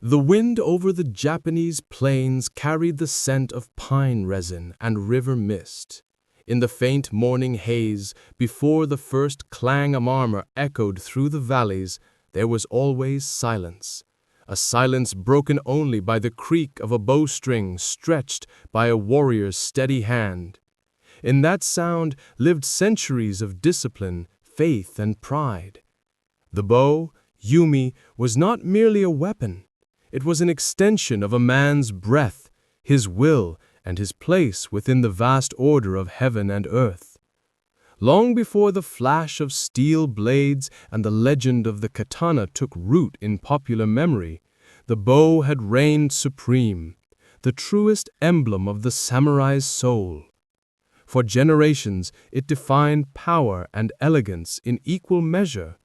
The wind over the Japanese plains carried the scent of pine resin and river mist. In the faint morning haze, before the first clang of armor echoed through the valleys, there was always silence. A silence broken only by the creak of a bowstring stretched by a warrior's steady hand. In that sound lived centuries of discipline, faith, and pride. The bow, yumi, was not merely a weapon. It was an extension of a man's breath, his will, and his place within the vast order of heaven and earth. Long before the flash of steel blades and the legend of the katana took root in popular memory, the bow had reigned supreme, the truest emblem of the samurai's soul. For generations, it defined power and elegance in equal measure.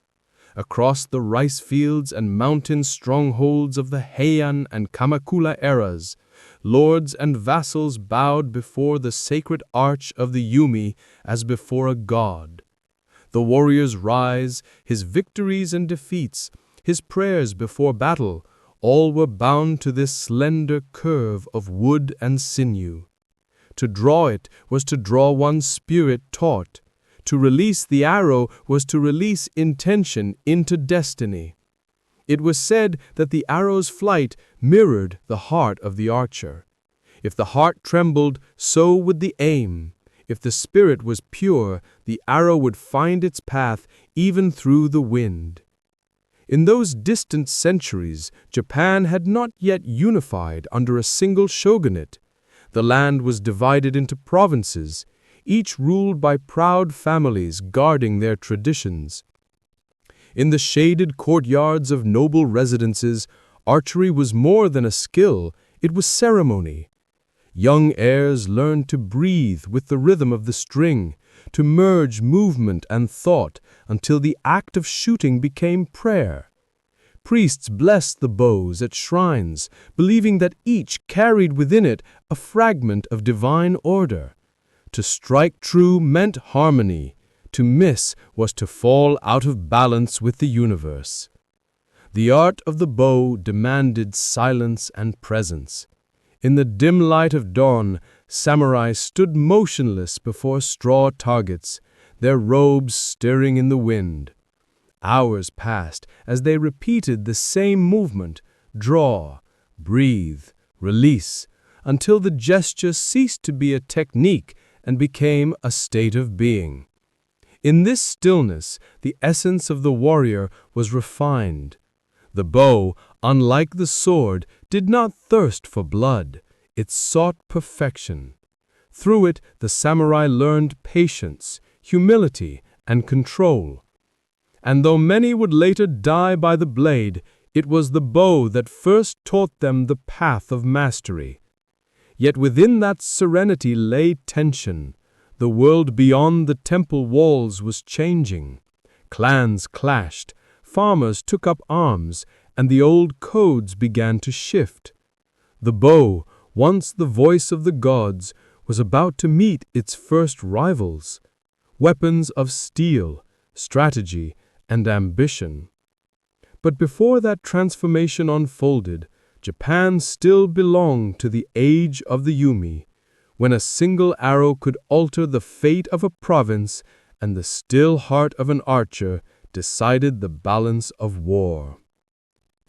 Across the rice fields and mountain strongholds of the Heian and Kamakura eras, lords and vassals bowed before the sacred arch of the yumi as before a god. The warrior's rise, his victories and defeats, his prayers before battle, all were bound to this slender curve of wood and sinew. To draw it was to draw one's spirit taut. To release the arrow was to release intention into destiny. It was said that the arrow's flight mirrored the heart of the archer. If the heart trembled, so would the aim. If the spirit was pure, the arrow would find its path even through the wind. In those distant centuries, Japan had not yet unified under a single shogunate. The land was divided into provinces, each ruled by proud families guarding their traditions. In the shaded courtyards of noble residences, archery was more than a skill, it was ceremony. Young heirs learned to breathe with the rhythm of the string, to merge movement and thought until the act of shooting became prayer. Priests blessed the bows at shrines, believing that each carried within it a fragment of divine order. To strike true meant harmony. To miss was to fall out of balance with the universe. The art of the bow demanded silence and presence. In the dim light of dawn, samurai stood motionless before straw targets, their robes stirring in the wind. Hours passed as they repeated the same movement, draw, breathe, release, until the gesture ceased to be a technique and became a state of being. In this stillness, the essence of the warrior was refined. The bow, unlike the sword, did not thirst for blood. It sought perfection. Through it, the samurai learned patience, humility, and control. And though many would later die by the blade, it was the bow that first taught them the path of mastery. Yet within that serenity lay tension. The world beyond the temple walls was changing. Clans clashed, farmers took up arms, and the old codes began to shift. The bow, once the voice of the gods, was about to meet its first rivals. Weapons of steel, strategy, and ambition. But before that transformation unfolded, Japan still belonged to the age of the yumi, when a single arrow could alter the fate of a province and the still heart of an archer decided the balance of war.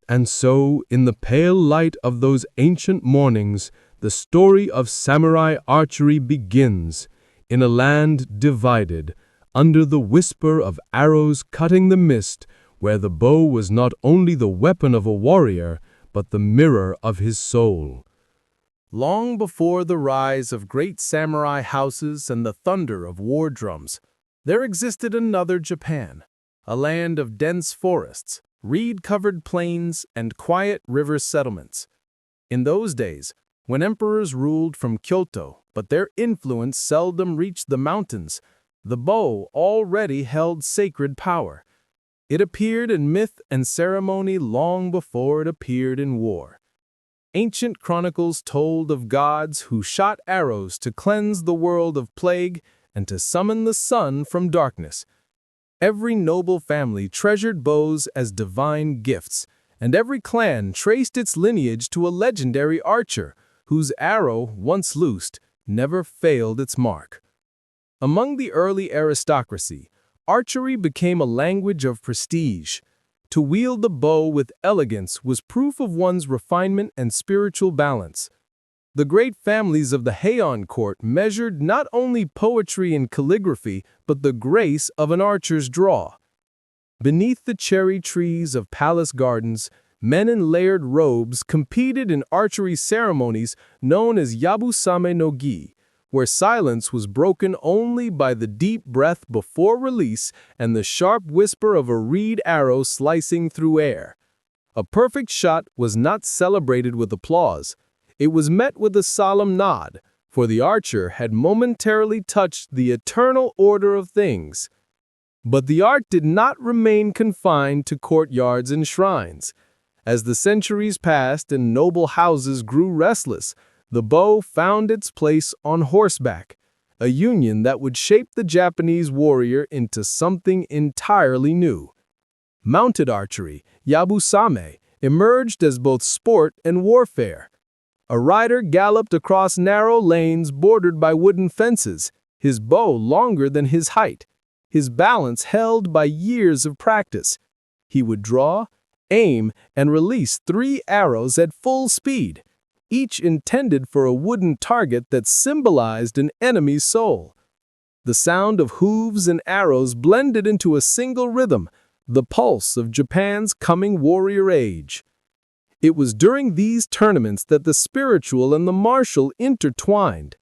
And so, in the pale light of those ancient mornings, the story of samurai archery begins, in a land divided, under the whisper of arrows cutting the mist, where the bow was not only the weapon of a warrior, but the mirror of his soul. Long before the rise of great samurai houses and the thunder of war drums, there existed another Japan, a land of dense forests, reed-covered plains, and quiet river settlements. In those days, when emperors ruled from Kyoto, but their influence seldom reached the mountains, the bow already held sacred power. It appeared in myth and ceremony long before it appeared in war. Ancient chronicles told of gods who shot arrows to cleanse the world of plague and to summon the sun from darkness. Every noble family treasured bows as divine gifts, and every clan traced its lineage to a legendary archer whose arrow, once loosed, never failed its mark. Among the early aristocracy, archery became a language of prestige. To wield the bow with elegance was proof of one's refinement and spiritual balance. The great families of the Heian court measured not only poetry and calligraphy, but the grace of an archer's draw. Beneath the cherry trees of palace gardens, men in layered robes competed in archery ceremonies known as Yabusame no Gi, where silence was broken only by the deep breath before release and the sharp whisper of a reed arrow slicing through air. A perfect shot was not celebrated with applause. It was met with a solemn nod, for the archer had momentarily touched the eternal order of things. But the art did not remain confined to courtyards and shrines. As the centuries passed and noble houses grew restless, the bow found its place on horseback, a union that would shape the Japanese warrior into something entirely new. Mounted archery, Yabusame, emerged as both sport and warfare. A rider galloped across narrow lanes bordered by wooden fences, his bow longer than his height, his balance held by years of practice. He would draw, aim, and release 3 arrows at full speed, each intended for a wooden target that symbolized an enemy's soul. The sound of hooves and arrows blended into a single rhythm, the pulse of Japan's coming warrior age. It was during these tournaments that the spiritual and the martial intertwined.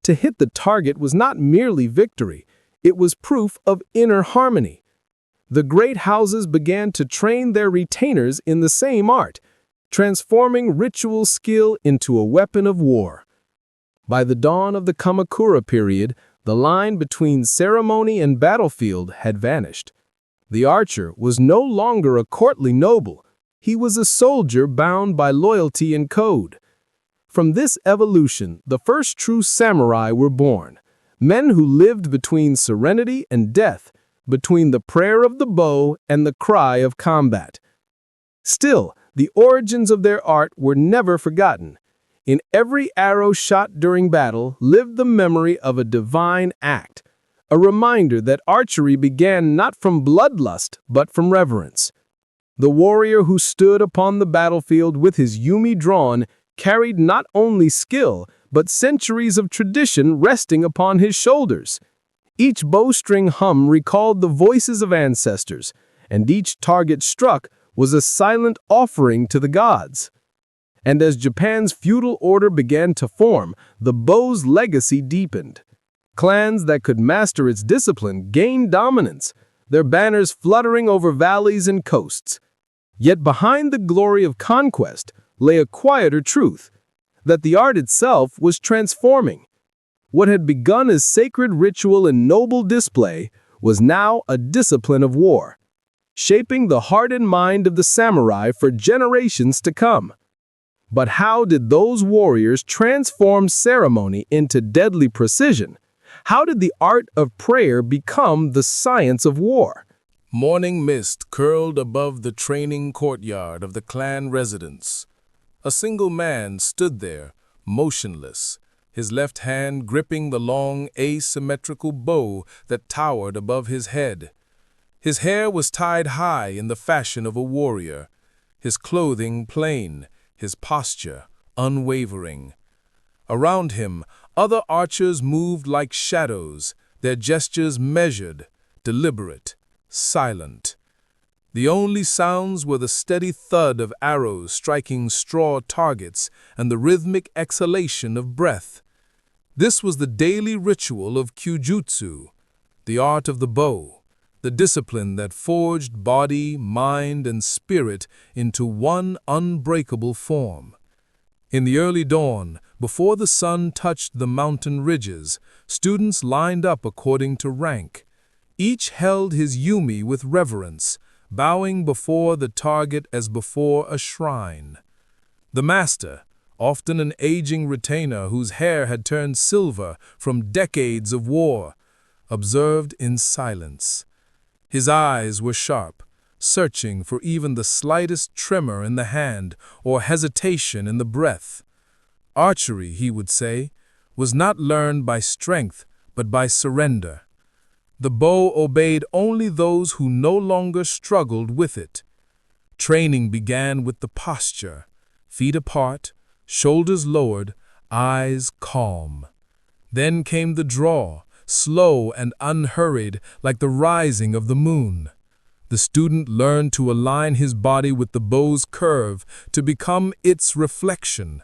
To hit the target was not merely victory, it was proof of inner harmony. The great houses began to train their retainers in the same art, transforming ritual skill into a weapon of war. By the dawn of the Kamakura period, the line between ceremony and battlefield had vanished. The archer was no longer a courtly noble. He was a soldier bound by loyalty and code. From this evolution, the first true samurai were born, men who lived between serenity and death, between the prayer of the bow and the cry of combat. Still, the origins of their art were never forgotten. In every arrow shot during battle lived the memory of a divine act, a reminder that archery began not from bloodlust but from reverence. The warrior who stood upon the battlefield with his yumi drawn carried not only skill, but centuries of tradition resting upon his shoulders. Each bowstring hum recalled the voices of ancestors, and each target struck was a silent offering to the gods. And as Japan's feudal order began to form, the bow's legacy deepened. Clans that could master its discipline gained dominance, their banners fluttering over valleys and coasts. Yet behind the glory of conquest lay a quieter truth, that the art itself was transforming. What had begun as sacred ritual and noble display was now a discipline of war, shaping the heart and mind of the samurai for generations to come. But how did those warriors transform ceremony into deadly precision? How did the art of prayer become the science of war? Morning mist curled above the training courtyard of the clan residence. A single man stood there, motionless, his left hand gripping the long, asymmetrical bow that towered above his head. His hair was tied high in the fashion of a warrior, his clothing plain, his posture unwavering. Around him, other archers moved like shadows, their gestures measured, deliberate, silent. The only sounds were the steady thud of arrows striking straw targets and the rhythmic exhalation of breath. This was the daily ritual of kyujutsu, the art of the bow, the discipline that forged body, mind, and spirit into one unbreakable form. In the early dawn, before the sun touched the mountain ridges, students lined up according to rank. Each held his yumi with reverence, bowing before the target as before a shrine. The master, often an aging retainer whose hair had turned silver from decades of war, observed in silence. His eyes were sharp, searching for even the slightest tremor in the hand or hesitation in the breath. Archery, he would say, was not learned by strength, but by surrender. The bow obeyed only those who no longer struggled with it. Training began with the posture, feet apart, shoulders lowered, eyes calm. Then came the draw, slow and unhurried, like the rising of the moon. The student learned to align his body with the bow's curve to become its reflection.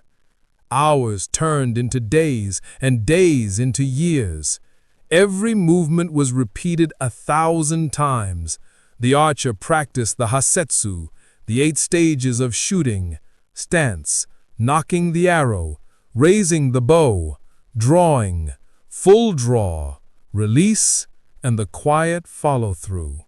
Hours turned into days, and days into years. Every movement was repeated 1,000 times. The archer practiced the hasetsu, the 8 stages of shooting: stance, nocking the arrow, raising the bow, drawing, full draw, release, and the quiet follow-through.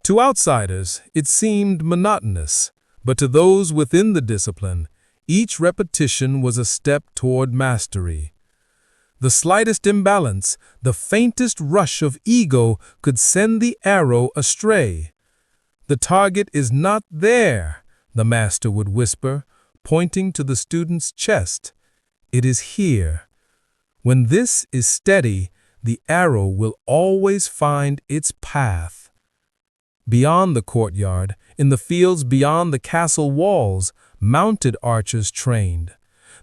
To outsiders, it seemed monotonous, but to those within the discipline, each repetition was a step toward mastery. The slightest imbalance, the faintest rush of ego could send the arrow astray. "The target is not there," the master would whisper, pointing to the student's chest. "It is here. When this is steady, the arrow will always find its path." Beyond the courtyard, in the fields beyond the castle walls, mounted archers trained.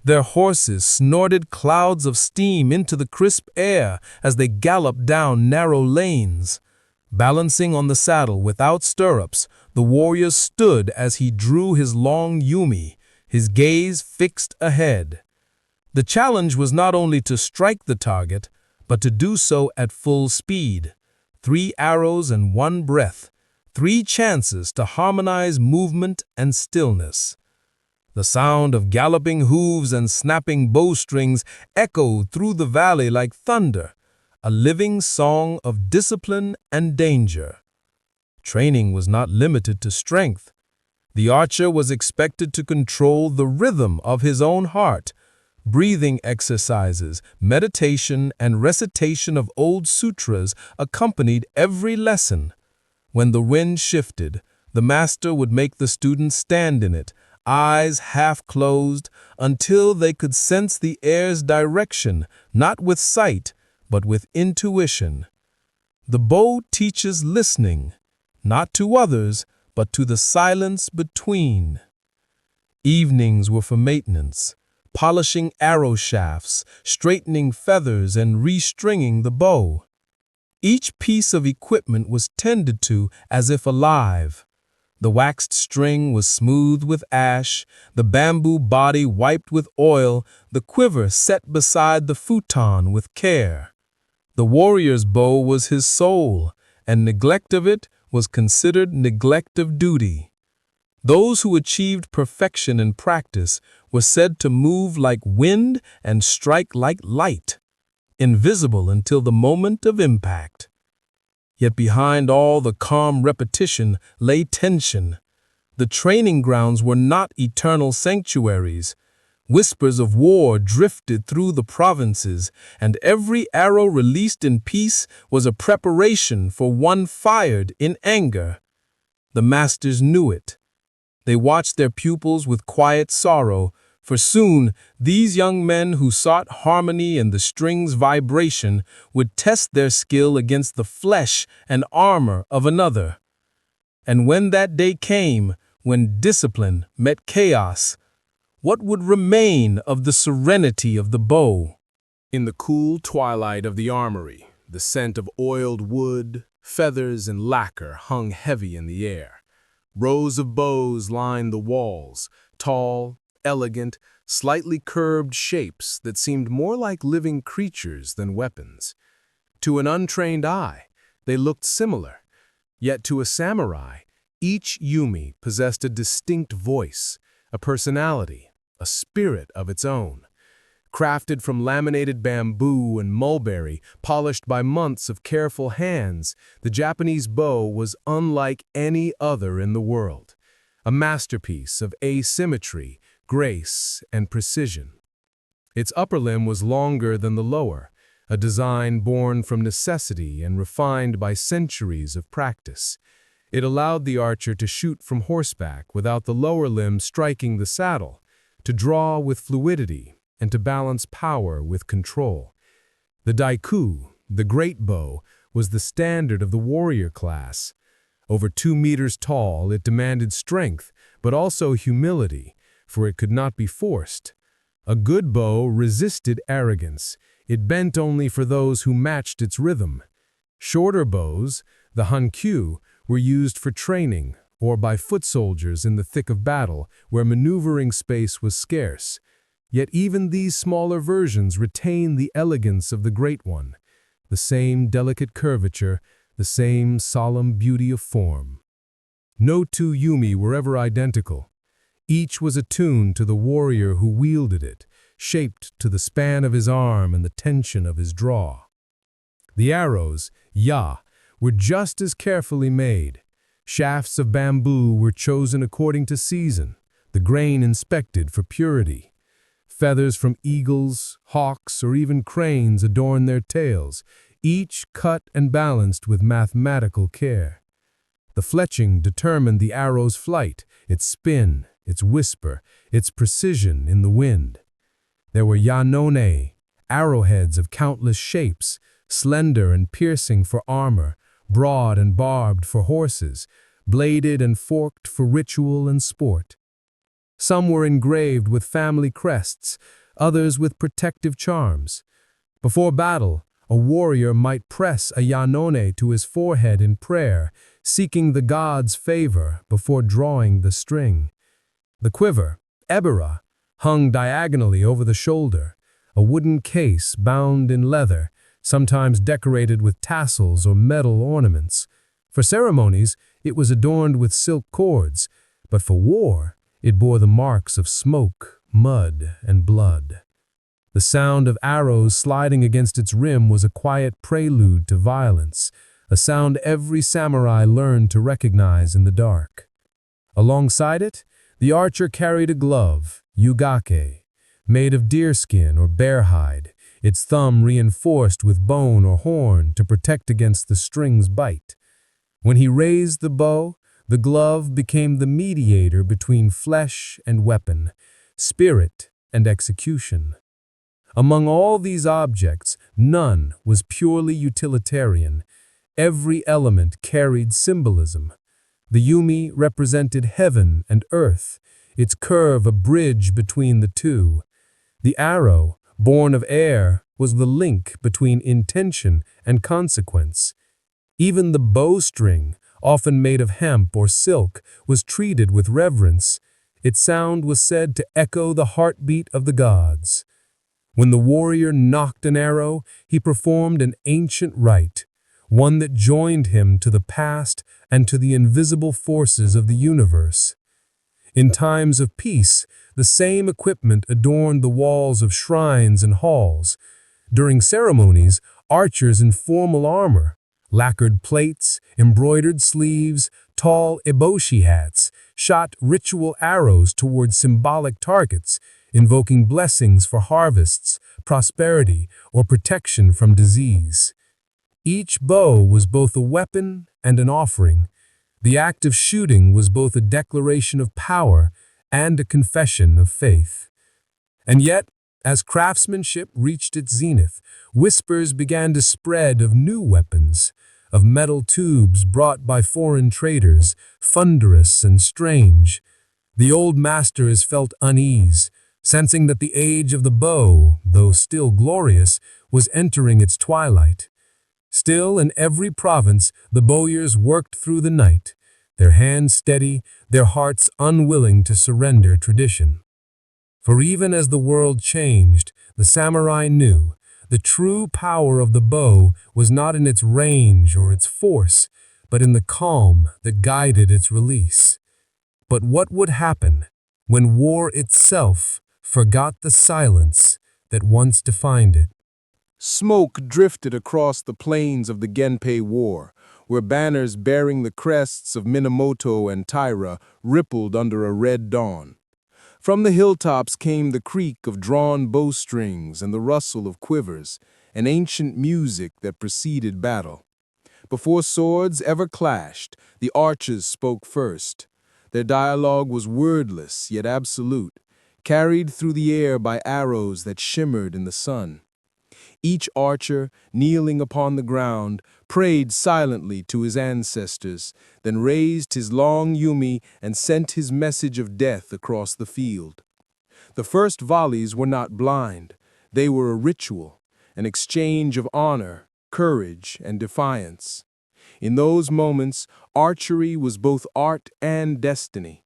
Their horses snorted clouds of steam into the crisp air as they galloped down narrow lanes. Balancing on the saddle without stirrups, the warrior stood as he drew his long yumi, his gaze fixed ahead. The challenge was not only to strike the target, but to do so at full speed. 3 arrows and 1 breath, 3 chances to harmonize movement and stillness. The sound of galloping hooves and snapping bowstrings echoed through the valley like thunder, a living song of discipline and danger. Training was not limited to strength. The archer was expected to control the rhythm of his own heart. Breathing exercises, meditation, and recitation of old sutras accompanied every lesson. When the wind shifted, the master would make the students stand in it, eyes half closed, until they could sense the air's direction, not with sight, but with intuition. The bow teaches listening, not to others, but to the silence between. Evenings were for maintenance, polishing arrow shafts, straightening feathers, and restringing the bow. Each piece of equipment was tended to as if alive. The waxed string was smoothed with ash, the bamboo body wiped with oil, the quiver set beside the futon with care. The warrior's bow was his soul, and neglect of it was considered neglect of duty. Those who achieved perfection in practice were said to move like wind and strike like light, invisible until the moment of impact. Yet behind all the calm repetition lay tension. The training grounds were not eternal sanctuaries. Whispers of war drifted through the provinces, and every arrow released in peace was a preparation for one fired in anger. The masters knew it. They watched their pupils with quiet sorrow, for soon these young men who sought harmony and the string's vibration would test their skill against the flesh and armor of another. And when that day came, when discipline met chaos, what would remain of the serenity of the bow? In the cool twilight of the armory, the scent of oiled wood, feathers, and lacquer hung heavy in the air. Rows of bows lined the walls, tall, elegant, slightly curved shapes that seemed more like living creatures than weapons. To an untrained eye, they looked similar, yet to a samurai, each yumi possessed a distinct voice, a personality, a spirit of its own. Crafted from laminated bamboo and mulberry, polished by months of careful hands, the Japanese bow was unlike any other in the world, a masterpiece of asymmetry, grace, and precision. Its upper limb was longer than the lower, a design born from necessity and refined by centuries of practice. It allowed the archer to shoot from horseback without the lower limb striking the saddle, to draw with fluidity, and to balance power with control. The daiku, the great bow, was the standard of the warrior class. Over 2 meters tall, it demanded strength, but also humility, for it could not be forced. A good bow resisted arrogance. It bent only for those who matched its rhythm. Shorter bows, the hankyu, were used for training, or by foot soldiers in the thick of battle, where maneuvering space was scarce. Yet even these smaller versions retain the elegance of the great one, the same delicate curvature, the same solemn beauty of form. No two yumi were ever identical. Each was attuned to the warrior who wielded it, shaped to the span of his arm and the tension of his draw. The arrows, ya, were just as carefully made. Shafts of bamboo were chosen according to season, the grain inspected for purity. Feathers from eagles, hawks, or even cranes adorned their tails, each cut and balanced with mathematical care. The fletching determined the arrow's flight, its spin, its whisper, its precision in the wind. There were yanone, arrowheads of countless shapes, slender and piercing for armor, broad and barbed for horses, bladed and forked for ritual and sport. Some were engraved with family crests, others with protective charms. Before battle, a warrior might press a yanone to his forehead in prayer, seeking the gods' favor before drawing the string. The quiver, ebira, hung diagonally over the shoulder, a wooden case bound in leather, sometimes decorated with tassels or metal ornaments. For ceremonies, it was adorned with silk cords, but for war, it bore the marks of smoke, mud, and blood. The sound of arrows sliding against its rim was a quiet prelude to violence, a sound every samurai learned to recognize in the dark. Alongside it, the archer carried a glove, yugake, made of deerskin or bear hide, its thumb reinforced with bone or horn to protect against the string's bite. When he raised the bow, the glove became the mediator between flesh and weapon, spirit and execution. Among all these objects, none was purely utilitarian. Every element carried symbolism. The yumi represented heaven and earth, its curve a bridge between the two. The arrow, born of air, was the link between intention and consequence. Even the bowstring, often made of hemp or silk, was treated with reverence. Its sound was said to echo the heartbeat of the gods. When the warrior nocked an arrow, he performed an ancient rite, one that joined him to the past and to the invisible forces of the universe. In times of peace, the same equipment adorned the walls of shrines and halls. During ceremonies, archers in formal armor, lacquered plates, embroidered sleeves, tall eboshi hats, shot ritual arrows toward symbolic targets, invoking blessings for harvests, prosperity, or protection from disease. Each bow was both a weapon and an offering. The act of shooting was both a declaration of power and a confession of faith. And yet, as craftsmanship reached its zenith, whispers began to spread of new weapons, of metal tubes brought by foreign traders, thunderous and strange. The old masters felt unease, sensing that the age of the bow, though still glorious, was entering its twilight. Still, in every province, the bowyers worked through the night, their hands steady, their hearts unwilling to surrender tradition. For even as the world changed, the samurai knew the true power of the bow was not in its range or its force, but in the calm that guided its release. But what would happen when war itself forgot the silence that once defined it? Smoke drifted across the plains of the Genpei War, where banners bearing the crests of Minamoto and Taira rippled under a red dawn. From the hilltops came the creak of drawn bowstrings and the rustle of quivers, an ancient music that preceded battle. Before swords ever clashed, the archers spoke first. Their dialogue was wordless yet absolute, carried through the air by arrows that shimmered in the sun. Each archer, kneeling upon the ground, prayed silently to his ancestors, then raised his long yumi and sent his message of death across the field. The first volleys were not blind. They were a ritual, an exchange of honor, courage, and defiance. In those moments, archery was both art and destiny.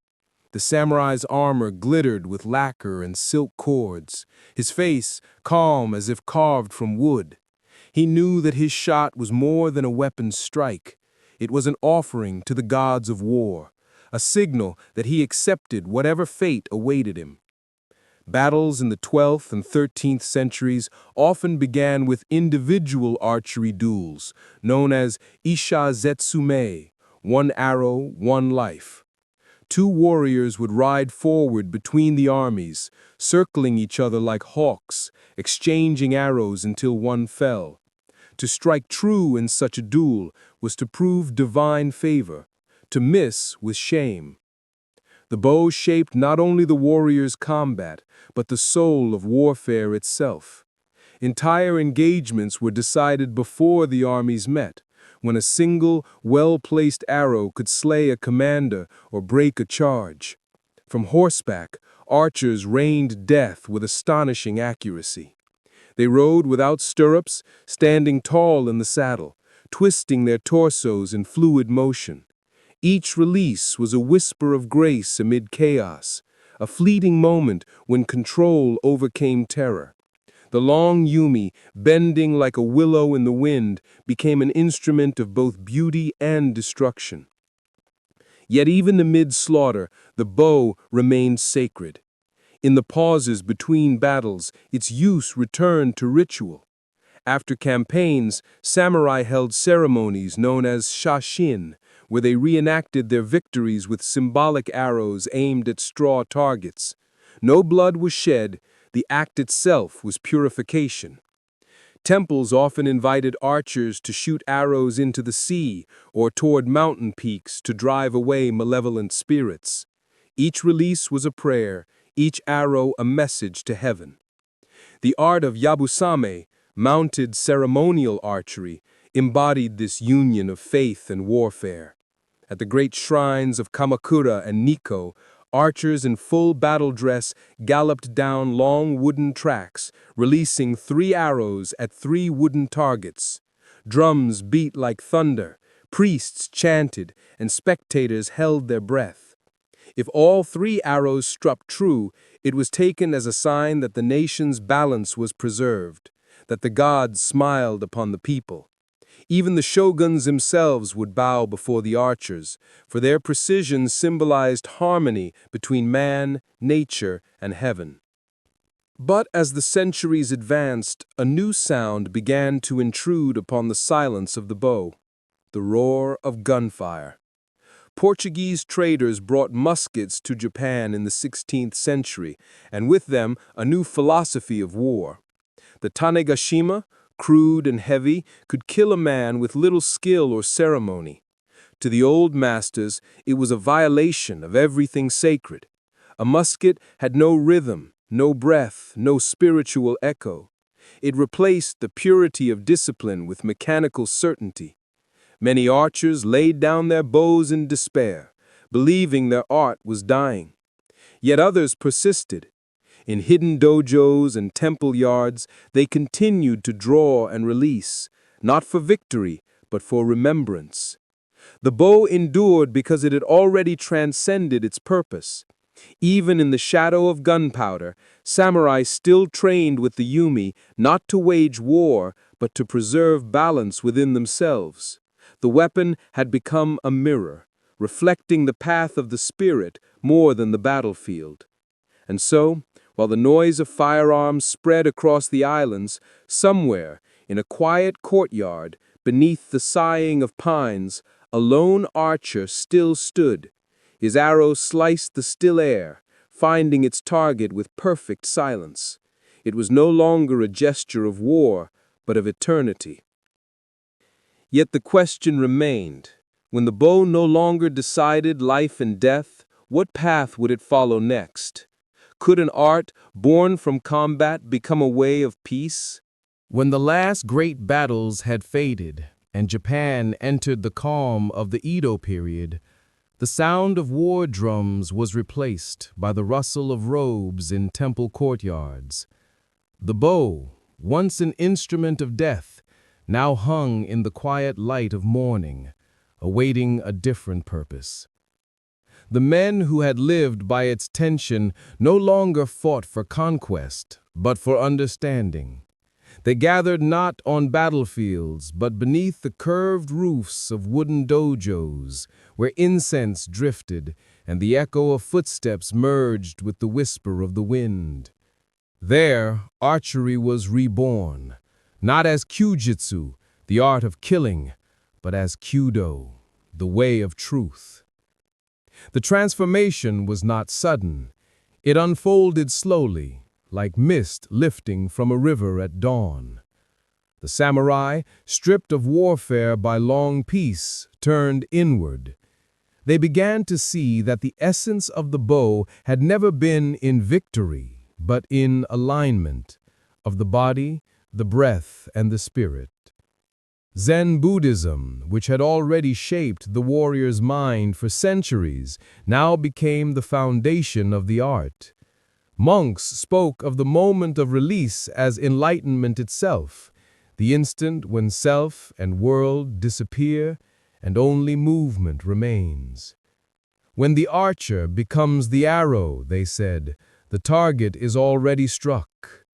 The samurai's armor glittered with lacquer and silk cords, his face calm as if carved from wood. He knew that his shot was more than a weapon's strike. It was an offering to the gods of war, a signal that he accepted whatever fate awaited him. Battles in the 12th and 13th centuries often began with individual archery duels, known as isha zetsume, one arrow, one life. Two warriors would ride forward between the armies, circling each other like hawks, exchanging arrows until one fell. To strike true in such a duel was to prove divine favor, to miss was shame. The bow shaped not only the warrior's combat, but the soul of warfare itself. Entire engagements were decided before the armies met, when a single, well-placed arrow could slay a commander or break a charge. From horseback, archers rained death with astonishing accuracy. They rode without stirrups, standing tall in the saddle, twisting their torsos in fluid motion. Each release was a whisper of grace amid chaos, a fleeting moment when control overcame terror. The long yumi, bending like a willow in the wind, became an instrument of both beauty and destruction. Yet even amid slaughter, the bow remained sacred. In the pauses between battles, its use returned to ritual. After campaigns, samurai held ceremonies known as shashin, where they reenacted their victories with symbolic arrows aimed at straw targets. No blood was shed, the act itself was purification. Temples often invited archers to shoot arrows into the sea or toward mountain peaks to drive away malevolent spirits. Each release was a prayer, each arrow a message to heaven. The art of yabusame, mounted ceremonial archery, embodied this union of faith and warfare. At the great shrines of Kamakura and Nikko, archers in full battle dress galloped down long wooden tracks, releasing 3 arrows at 3 wooden targets. Drums beat like thunder, priests chanted, and spectators held their breath. If all 3 arrows struck true, it was taken as a sign that the nation's balance was preserved, that the gods smiled upon the people. Even the shoguns themselves would bow before the archers, for their precision symbolized harmony between man, nature, and heaven. But as the centuries advanced, a new sound began to intrude upon the silence of the bow: the roar of gunfire. Portuguese traders brought muskets to Japan in the 16th century, and with them a new philosophy of war. The Tanegashima, crude and heavy, could kill a man with little skill or ceremony. To the old masters, it was a violation of everything sacred. A musket had no rhythm, no breath, no spiritual echo. It replaced the purity of discipline with mechanical certainty. Many archers laid down their bows in despair, believing their art was dying. Yet others persisted. In hidden dojos and temple yards, they continued to draw and release, not for victory, but for remembrance. The bow endured because it had already transcended its purpose. Even in the shadow of gunpowder, samurai still trained with the yumi not to wage war, but to preserve balance within themselves. The weapon had become a mirror, reflecting the path of the spirit more than the battlefield. And so, while the noise of firearms spread across the islands, somewhere, in a quiet courtyard, beneath the sighing of pines, a lone archer still stood. His arrow sliced the still air, finding its target with perfect silence. It was no longer a gesture of war, but of eternity. Yet the question remained. When the bow no longer decided life and death, what path would it follow next? Could an art born from combat become a way of peace? When the last great battles had faded and Japan entered the calm of the Edo period, the sound of war drums was replaced by the rustle of robes in temple courtyards. The bow, once an instrument of death, now hung in the quiet light of morning, awaiting a different purpose. The men who had lived by its tension no longer fought for conquest, but for understanding. They gathered not on battlefields, but beneath the curved roofs of wooden dojos, where incense drifted and the echo of footsteps merged with the whisper of the wind. There, archery was reborn, not as kyujutsu, the art of killing, but as Kyudo, the way of truth. The transformation was not sudden. It unfolded slowly, like mist lifting from a river at dawn. The samurai, stripped of warfare by long peace, turned inward. They began to see that the essence of the bow had never been in victory, but in alignment of the body, the breath, and the spirit. Zen Buddhism, which had already shaped the warrior's mind for centuries, now became the foundation of the art. Monks spoke of the moment of release as enlightenment itself, the instant when self and world disappear and only movement remains. When the archer becomes the arrow, they said, the target is already struck.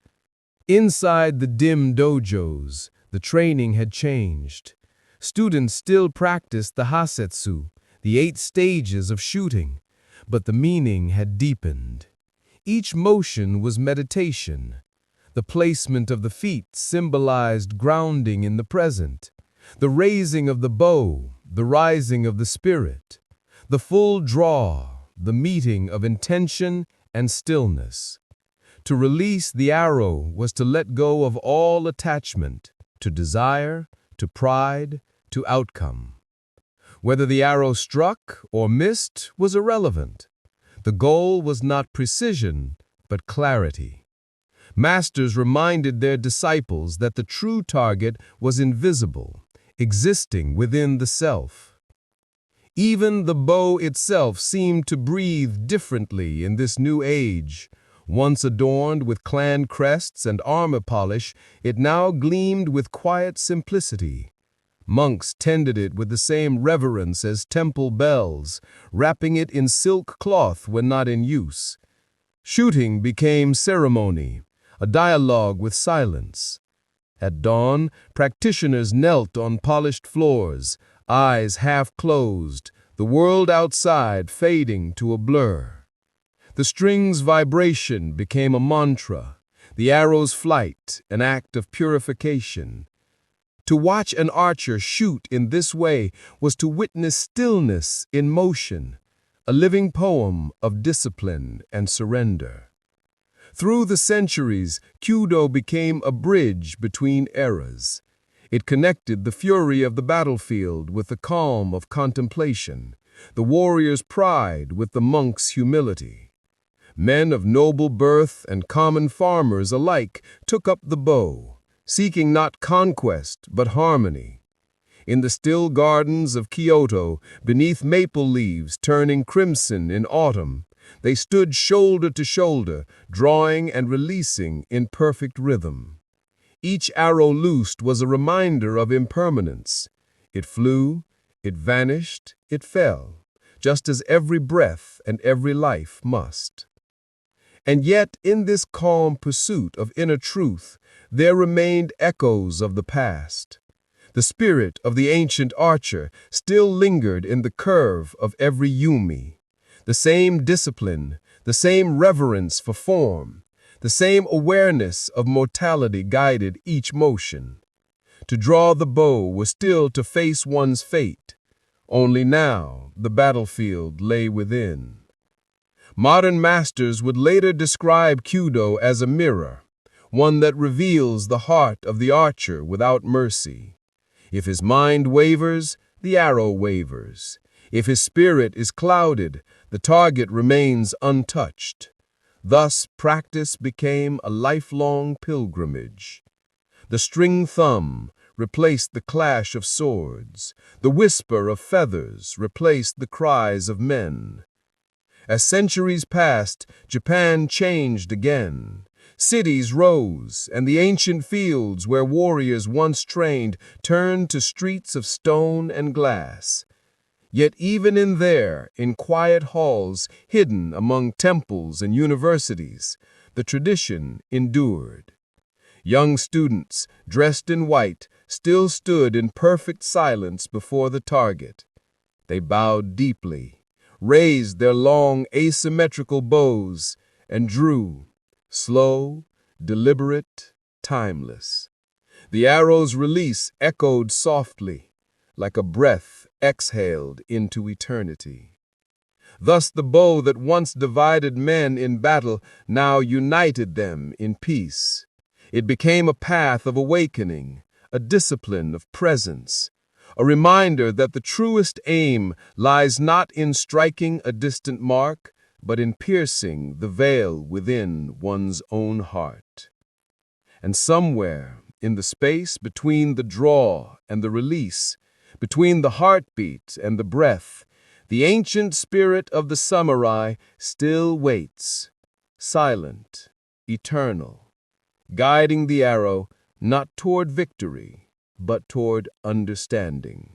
Inside the dim dojos, the training had changed. Students still practiced the hasetsu, the 8 stages of shooting, but the meaning had deepened. Each motion was meditation. The placement of the feet symbolized grounding in the present, the raising of the bow, the rising of the spirit, the full draw, the meeting of intention and stillness. To release the arrow was to let go of all attachment, to desire, to pride, to outcome. Whether the arrow struck or missed was irrelevant. The goal was not precision, but clarity. Masters reminded their disciples that the true target was invisible, existing within the self. Even the bow itself seemed to breathe differently in this new age. Once adorned with clan crests and armor polish, it now gleamed with quiet simplicity. Monks tended it with the same reverence as temple bells, wrapping it in silk cloth when not in use. Shooting became ceremony, a dialogue with silence. At dawn, practitioners knelt on polished floors, eyes half closed, the world outside fading to a blur. The string's vibration became a mantra, the arrow's flight an act of purification. To watch an archer shoot in this way was to witness stillness in motion, a living poem of discipline and surrender. Through the centuries, Kyudo became a bridge between eras. It connected the fury of the battlefield with the calm of contemplation, the warrior's pride with the monk's humility. Men of noble birth and common farmers alike took up the bow, seeking not conquest but harmony. In the still gardens of Kyoto, beneath maple leaves turning crimson in autumn, they stood shoulder to shoulder, drawing and releasing in perfect rhythm. Each arrow loosed was a reminder of impermanence. It flew, it vanished, it fell, just as every breath and every life must. And yet, in this calm pursuit of inner truth, there remained echoes of the past. The spirit of the ancient archer still lingered in the curve of every yumi. The same discipline, the same reverence for form, the same awareness of mortality guided each motion. To draw the bow was still to face one's fate. Only now the battlefield lay within. Modern masters would later describe Kyudo as a mirror, one that reveals the heart of the archer without mercy. If his mind wavers, the arrow wavers. If his spirit is clouded, the target remains untouched. Thus, practice became a lifelong pilgrimage. The string thumb replaced the clash of swords. The whisper of feathers replaced the cries of men. As centuries passed, Japan changed again. Cities rose, and the ancient fields where warriors once trained turned to streets of stone and glass. Yet even in quiet halls, hidden among temples and universities, the tradition endured. Young students, dressed in white, still stood in perfect silence before the target. They bowed deeply, raised their long asymmetrical bows, and drew, slow, deliberate, timeless. The arrow's release echoed softly, like a breath exhaled into eternity. Thus the bow that once divided men in battle now united them in peace. It became a path of awakening, a discipline of presence, a reminder that the truest aim lies not in striking a distant mark, but in piercing the veil within one's own heart. And somewhere, in the space between the draw and the release, between the heartbeat and the breath, the ancient spirit of the samurai still waits, silent, eternal, guiding the arrow not toward victory, but toward understanding.